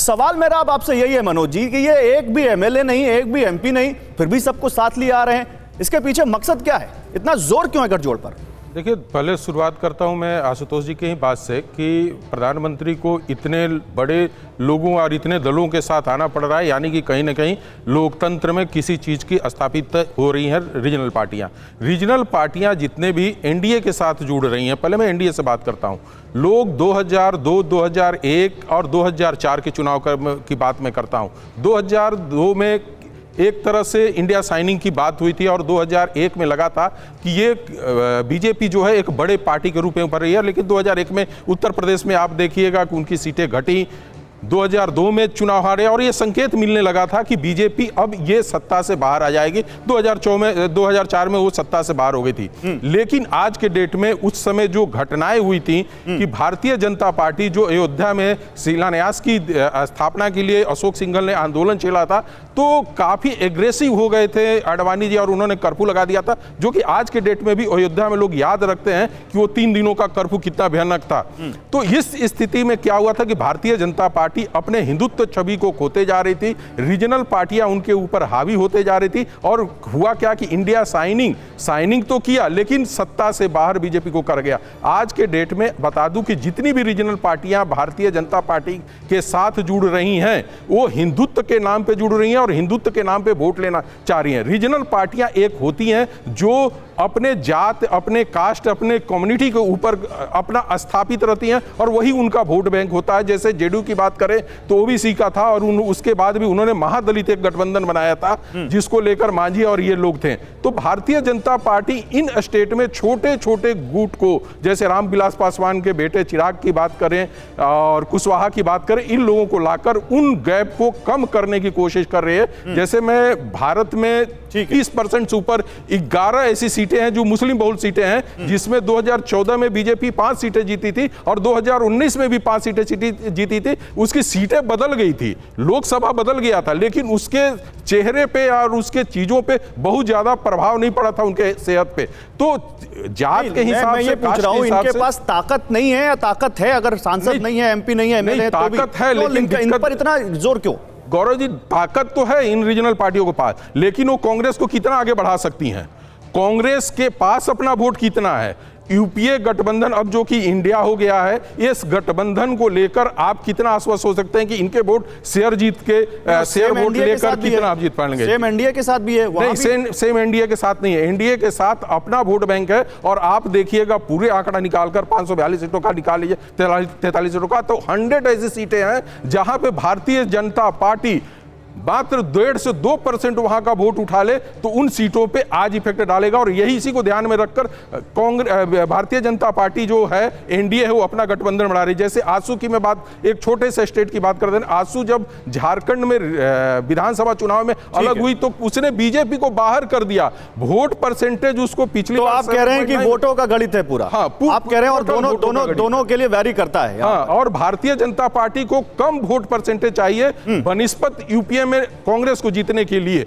सवाल मेरा अब आपसे यही है मनोज जी कि ये एक भी एमएलए नहीं, एक भी एमपी नहीं, फिर भी सबको साथ लिए आ रहे हैं। इसके पीछे मकसद क्या है? इतना जोर क्यों है गठजोड़ पर? देखिए, पहले शुरुआत करता हूं मैं आशुतोष जी की ही बात से कि प्रधानमंत्री को इतने बड़े लोगों और इतने दलों के साथ आना पड़ रहा है, यानी कि कहीं ना कहीं लोकतंत्र में किसी चीज़ की स्थापित हो रही हैं रीजनल पार्टियां। रीजनल पार्टियां जितने भी एनडीए के साथ जुड़ रही हैं, पहले मैं एनडीए से बात करता हूं। लोग 2002, 2001 और 2004 के चुनाव की बात मैं करता हूं। 2002 में एक तरह से इंडिया साइनिंग की बात हुई थी और 2001 में लगा था कि ये बीजेपी जो है एक बड़े पार्टी के रूप में उभर रही है, लेकिन 2001 में उत्तर प्रदेश में आप देखिएगा कि उनकी सीटें घटी। 2002 में चुनाव हारे और ये संकेत मिलने लगा था कि बीजेपी अब ये सत्ता से बाहर आ जाएगी। 2004 में वो सत्ता से बाहर हो गई थी। लेकिन आज के डेट में उस समय जो घटनाएं हुई थी कि भारतीय जनता पार्टी जो अयोध्या में शिलान्यास की स्थापना के लिए अशोक सिंघल ने आंदोलन चला था, तो काफी एग्रेसिव हो गए थे आडवाणी जी और उन्होंने कर्फ्यू लगा दिया था, जो कि आज के डेट में भी अयोध्या में लोग याद रखते हैं कि वो 3 दिनों का कर्फ्यू कितना भयानक था। तो इस स्थिति में क्या हुआ था कि भारतीय जनता पार्टी अपने हिंदुत्व छवि को खोते जा रही थी, रीजनल पार्टियां उनके ऊपर हावी होते जा रही थी और हुआ क्या कि इंडिया साइनिंग तो किया लेकिन सत्ता से बाहर बीजेपी को कर गया। आज के डेट में बता दूं कि जितनी भी रीजनल पार्टियां भारतीय जनता पार्टी के साथ जुड़ रही हैं, वो हिंदुत्व के नाम पे जुड़ रही हैं और हिंदुत्व के नाम पे वोट लेना चाह रही हैं। रीजनल पार्टियां एक होती हैं जो अपने जात, अपने कास्ट, अपने कम्युनिटी के ऊपर अपना स्थापित रहती हैं और वही उनका वोट बैंक होता है। जैसे जेडीयू की बात करें तो ओबीसी का था और उसके बाद भी उन्होंने महादलित एक गठबंधन बनाया था जिसको लेकर मांझी और ये लोग थे। तो भारतीय जनता पार्टी इन स्टेट में छोटे छोटे गुट को, जैसे रामविलास पासवान के बेटे चिराग की बात करें और कुशवाहा की बात करें, इन लोगों को लाकर उन गैप को कम करने की कोशिश कर रही है। जैसे मैं भारत में 30% से ऊपर 11 ऐसी सीटें हैं जो मुस्लिम बहुल सीटें हैं, जिसमें 2014 में बीजेपी 5 सीटें जीती थी और 2019 में भी 5 सीटें जीती थी। उसकी सीटें बदल गई थी, लोकसभा बदल गया था, लेकिन उसके चेहरे पे और उसके चीजों पे बहुत ज्यादा प्रभाव नहीं पड़ा था उनके सेहत पे। तो जात के हिसाब से, मैं ये पूछ रहा हूं, इनके पास ताकत नहीं है या ताकत है? अगर सांसद नहीं है, एमपी नहीं है, एमएलए है, ताकत है, लेकिन इन पर इतना जोर क्यों? गौरव जी, ताकत तो है इन रीजनल पार्टियों के पास, लेकिन वो कांग्रेस को कितना आगे बढ़ा सकती हैं? कांग्रेस के पास अपना वोट कितना है? यूपीए गठबंधन अब जो कि इंडिया हो गया है, इस गठबंधन को लेकर आप कितना आश्वस्त हो सकते हैं कि इनके वोट शेयर वोट लेकर कितना आप जीत पाएंगे? सेम एनडीए के साथ भी है? नहीं, सेम एनडीए के साथ नहीं है। एनडीए के साथ अपना वोट बैंक है और आप देखिएगा पूरे आंकड़ा निकालकर 542 सीटों का निकाल लीजिए, 43 सीटों का, तो 100 ऐसी सीटें हैं जहां पे भारतीय जनता पार्टी मात्र 1.5 से 2% वहां का वोट उठा ले तो उन सीटों पे आज इफेक्ट डालेगा। और यही इसी को ध्यान में रखकर भारतीय जनता पार्टी जो है, एनडीए है, वो अपना गठबंधन बढ़ा रही है। जैसे आसू की मैं बात, एक छोटे से स्टेट की बात करते हैं, आसू जब झारखंड में विधानसभा चुनाव में अलग हुई तो उसने बीजेपी को बाहर कर दिया। वोट परसेंटेज उसको पिछली, तो आप कह रहे हैं कि वोटों का गणित है पूरा? हाँ, आप कह रहे हैं, और दोनों के लिए वैरी करता है। हाँ, और भारतीय जनता पार्टी को कम वोट परसेंटेज चाहिए बनिस्पत यूपीए में कांग्रेस को जीतने के लिए।